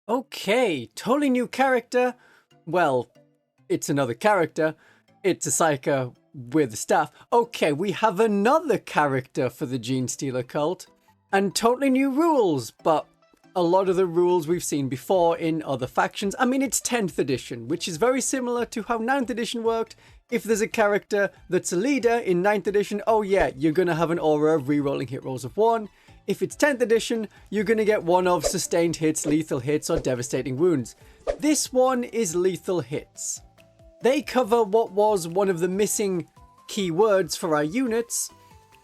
Okay, totally new character. Well, it's another character. It's a psyker with a staff. Okay, we have another character for the Genestealer Cult. And totally new rules, but a lot of the rules we've seen before in other factions. I mean, it's 10th edition, which is very similar to how 9th edition worked. If there's a character that's a leader in 9th edition, oh yeah, you're going to have an aura of rerolling hit rolls of 1. If it's 10th edition, you're going to get one of sustained hits, lethal hits, or devastating wounds. This one is lethal hits. They cover what was one of the missing keywords for our units,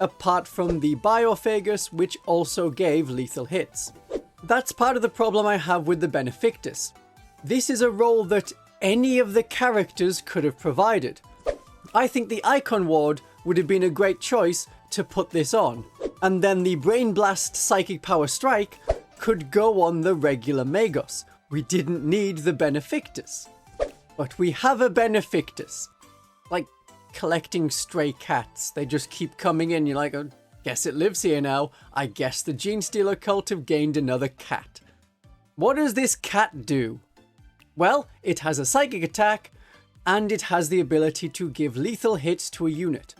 apart from the biophagus, which also gave lethal hits. That's part of the problem I have with the Benefictus. This is a role that any of the characters could have provided. I think the Icon Ward would have been a great choice to put this on, and then the Brain Blast Psychic Power Strike could go on the regular Magos. We didn't need the Benefictus. But we have a Benefictus. Like collecting stray cats. They just keep coming in. You're like, oh, guess it lives here now. I guess the Genestealer Cult have gained another cat. What does this cat do? Well, it has a psychic attack, and it has the ability to give lethal hits to a unit.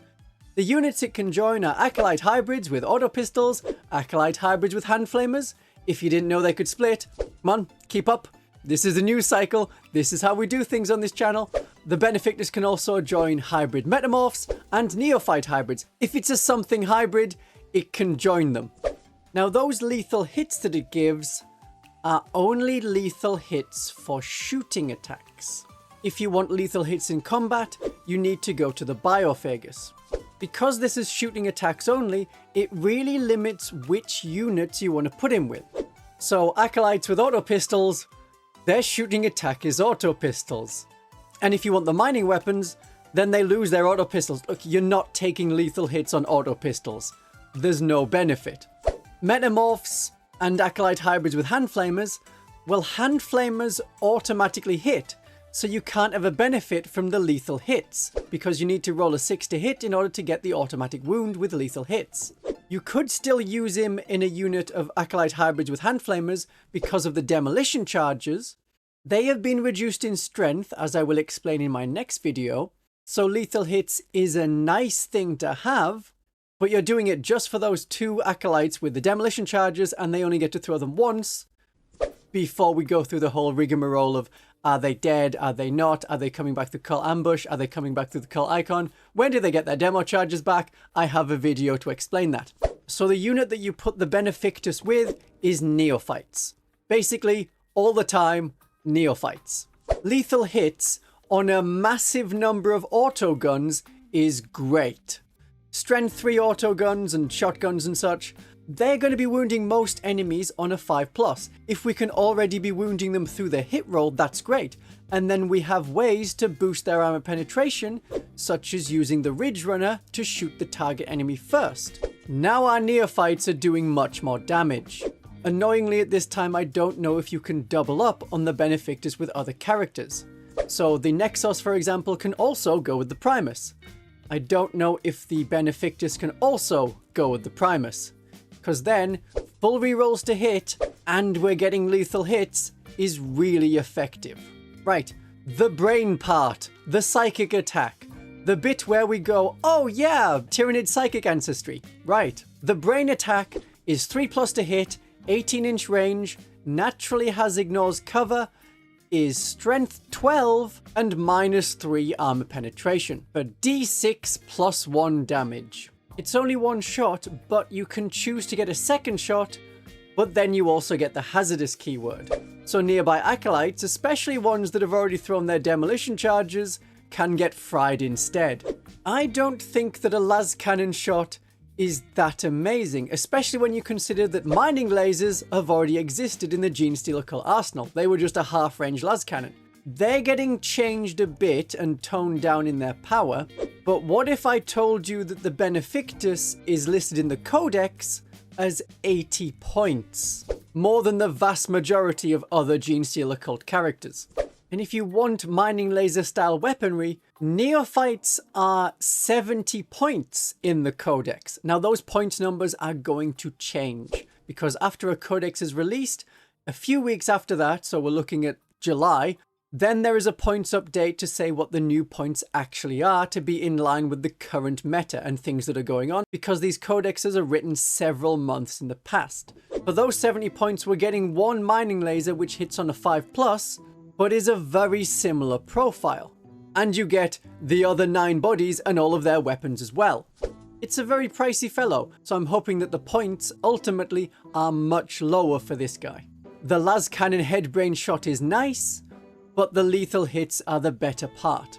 The units it can join are Acolyte Hybrids with auto pistols, Acolyte Hybrids with hand flamers. If you didn't know they could split, come on, keep up. This is a new cycle. This is how we do things on this channel. The Benefictus can also join Hybrid Metamorphs and Neophyte Hybrids. If it's a something hybrid, it can join them. Now those lethal hits that it gives are only lethal hits for shooting attacks. If you want lethal hits in combat, you need to go to the Biophagus. Because this is shooting attacks only, it really limits which units you want to put him with. So Acolytes with auto pistols, their shooting attack is auto pistols. And if you want the mining weapons, then they lose their auto pistols. Look, you're not taking lethal hits on auto pistols. There's no benefit. Metamorphs and Acolyte Hybrids with hand flamers, well, hand flamers automatically hit, so you can't have a benefit from the lethal hits, because you need to roll a 6 to hit in order to get the automatic wound with lethal hits. You could still use him in a unit of Acolyte Hybrids with hand flamers because of the demolition charges. They have been reduced in strength, as I will explain in my next video, so lethal hits is a nice thing to have, but you're doing it just for those 2 Acolytes with the demolition charges, and they only get to throw them once before we go through the whole rigmarole of are they dead, are they not, are they coming back through Cult Ambush, are they coming back through the Cult Icon, when do they get their demo charges back? I have a video to explain that. So the unit that you put the Benefictus with is Neophytes. Basically, all the time, Neophytes. Lethal hits on a massive number of autoguns is great. Strength 3 autoguns and shotguns and such, they're going to be wounding most enemies on a 5+. If we can already be wounding them through the hit roll, that's great. And then we have ways to boost their armor penetration, such as using the Ridge Runner to shoot the target enemy first. Now our Neophytes are doing much more damage. Annoyingly at this time, I don't know if you can double up on the Benefictus with other characters. So the Nexos, for example, can also go with the Primus. I don't know if the Benefictus can also go with the Primus, because then full rerolls to hit and we're getting lethal hits is really effective. Right, the brain part, the psychic attack, the bit where we go, oh yeah, Tyrannid psychic ancestry. Right, the brain attack is 3+ to hit, 18-inch range, naturally has ignores cover, is strength 12 and -3 armor penetration, but d6 +1 damage. It's only one shot, but you can choose to get a second shot, but then you also get the hazardous keyword. So nearby acolytes, especially ones that have already thrown their demolition charges, can get fried instead. I don't think that a las cannon shot is that amazing, especially when you consider that mining lasers have already existed in the Genestealer Cult arsenal. They were just a half-range las cannon. They're getting changed a bit and toned down in their power, but what if I told you that the Benefictus is listed in the Codex as 80 points? More than the vast majority of other Genestealer Cult characters. And if you want mining laser style weaponry, Neophytes are 70 points in the Codex. Now those point numbers are going to change, because after a Codex is released, A few weeks after that, so we're looking at July, then there is a points update to say what the new points actually are to be in line with the current meta and things that are going on, because these codexes are written several months in the past. For those 70 points, we're getting one mining laser which hits on a 5+, but is a very similar profile. And you get the other 9 bodies and all of their weapons as well. It's a very pricey fellow, so I'm hoping that the points ultimately are much lower for this guy. The las cannon headbrain shot is nice, but the lethal hits are the better part.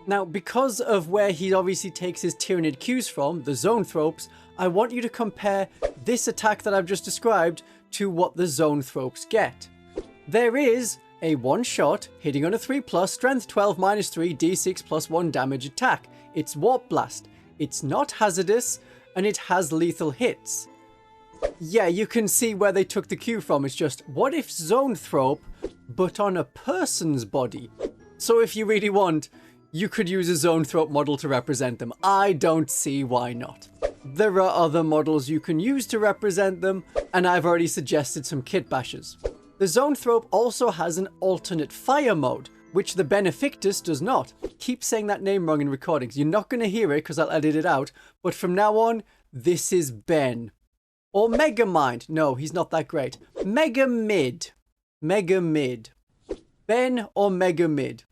Now, because of where he obviously takes his Tyranid cues from, the Zoanthropes, I want you to compare this attack that I've just described to what the Zoanthropes get. There is a one-shot, hitting on a 3+, strength 12 -3, d6 +1 damage attack. It's Warp Blast. It's not hazardous, and it has lethal hits. Yeah, you can see where they took the cue from. It's just, what if Zoanthrope, but on a person's body? So if you really want, you could use a Zoanthrope model to represent them. I don't see why not. There are other models you can use to represent them, and I've already suggested some kit bashes. The Zoanthrope also has an alternate fire mode, which the Benefictus does not. Keep saying that name wrong in recordings. You're not going to hear it because I'll edit it out, but from now on, this is Ben. Or Mega Mind. No, he's not that great. Mega Mid. Mega Mid. Ben or Mega Mid.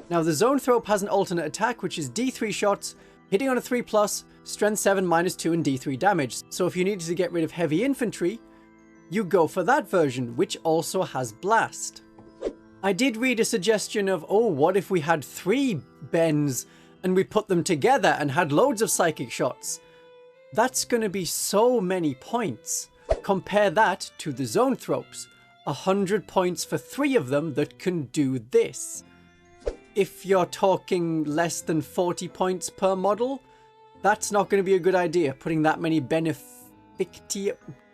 Now, the Zoanthrope has an alternate attack, which is D3 shots, hitting on a 3+, strength 7 -2 and D3 damage. So if you needed to get rid of heavy infantry, you go for that version, which also has blast. I did read a suggestion of, oh, what if we had 3 Bens and we put them together and had loads of psychic shots? That's going to be so many points. Compare that to the Zoanthropes. 100 points for 3 of them that can do this. If you're talking less than 40 points per model, that's not going to be a good idea, putting that many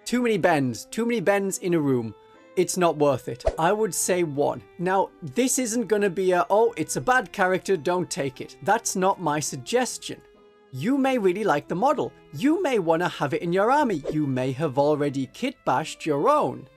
too many bens in a room. It's not worth it. I would say 1. Now, this isn't going to be a, oh, it's a bad character, don't take it. That's not my suggestion. You may really like the model. You may want to have it in your army. You may have already kit bashed your own.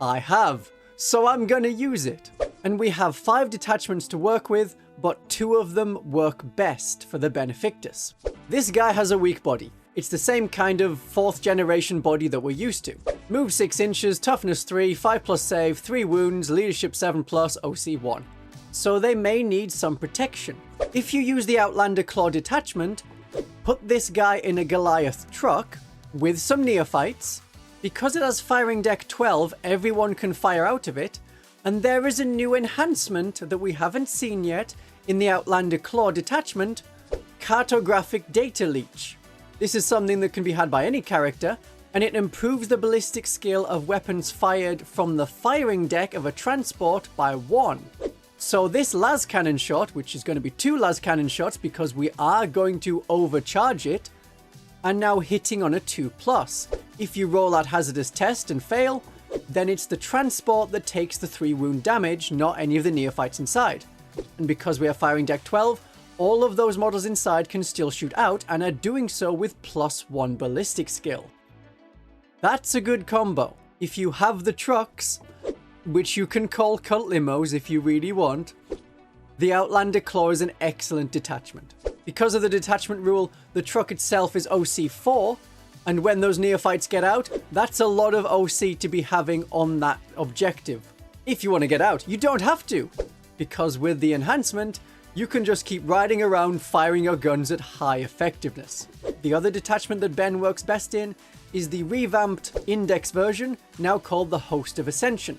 I have, so I'm going to use it. And we have 5 detachments to work with, but 2 of them work best for the Benefictus. This guy has a weak body. It's the same kind of 4th generation body that we're used to. Move 6 inches, toughness 3, 5+ save, 3 wounds, leadership 7+, OC 1. So they may need some protection. If you use the Outlander Claw detachment, put this guy in a Goliath truck with some neophytes. Because it has firing deck 12, everyone can fire out of it. And there is a new enhancement that we haven't seen yet in the Outlander Claw detachment, Cartographic Data Leech. This is something that can be had by any character, and it improves the ballistic skill of weapons fired from the firing deck of a transport by 1. So this las cannon shot, which is going to be 2 las cannon shots because we are going to overcharge it, and now hitting on a 2+. If you roll out hazardous test and fail, then it's the transport that takes the 3 wound damage, not any of the neophytes inside. And because we are firing deck 12, all of those models inside can still shoot out and are doing so with +1 ballistic skill. That's a good combo. If you have the trucks, which you can call cult limos if you really want, the Outlander Claw is an excellent detachment. Because of the detachment rule, the truck itself is OC 4, and when those neophytes get out, that's a lot of OC to be having on that objective. If you want to get out, you don't have to, because with the enhancement, you can just keep riding around firing your guns at high effectiveness. The other detachment that Ben works best in is the revamped index version, now called the Host of Ascension.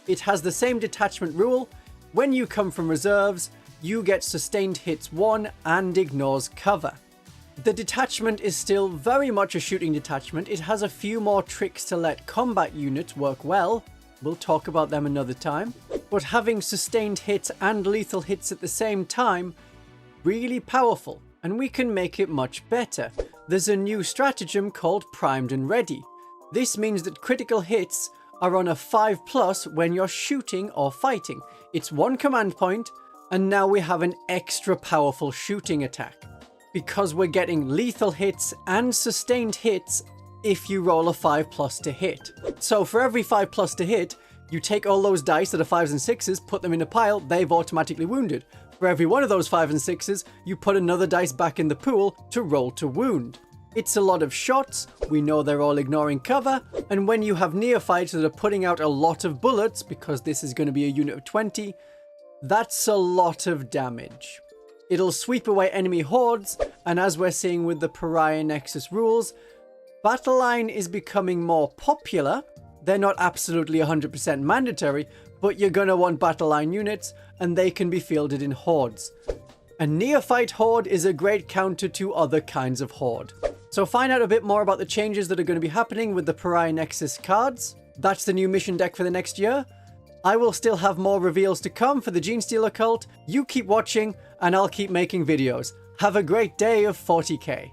It has the same detachment rule. When you come from reserves, you get sustained hits 1 and ignores cover. The detachment is still very much a shooting detachment. It has a few more tricks to let combat units work well. We'll talk about them another time. But having sustained hits and lethal hits at the same time, really powerful, and we can make it much better. There's a new stratagem called Primed and Ready. This means that critical hits are on a 5+ when you're shooting or fighting. It's 1 command point, and now we have an extra powerful shooting attack. Because we're getting lethal hits and sustained hits if you roll a 5+ to hit. So for every 5+ to hit, you take all those dice that are 5s and 6s, put them in a pile, they've automatically wounded. For every one of those 5s and 6s, you put another dice back in the pool to roll to wound. It's a lot of shots, we know they're all ignoring cover, and when you have neophytes that are putting out a lot of bullets, because this is going to be a unit of 20, that's a lot of damage. It'll sweep away enemy hordes, and as we're seeing with the Pariah Nexus rules, Battle Line is becoming more popular. They're not absolutely 100% mandatory, but you're going to want Battle Line units, and they can be fielded in hordes. A Neophyte Horde is a great counter to other kinds of Horde. So find out a bit more about the changes that are going to be happening with the Pariah Nexus cards. That's the new mission deck for the next year. I will still have more reveals to come for the Genestealer Cult. You keep watching, and I'll keep making videos. Have a great day of 40k.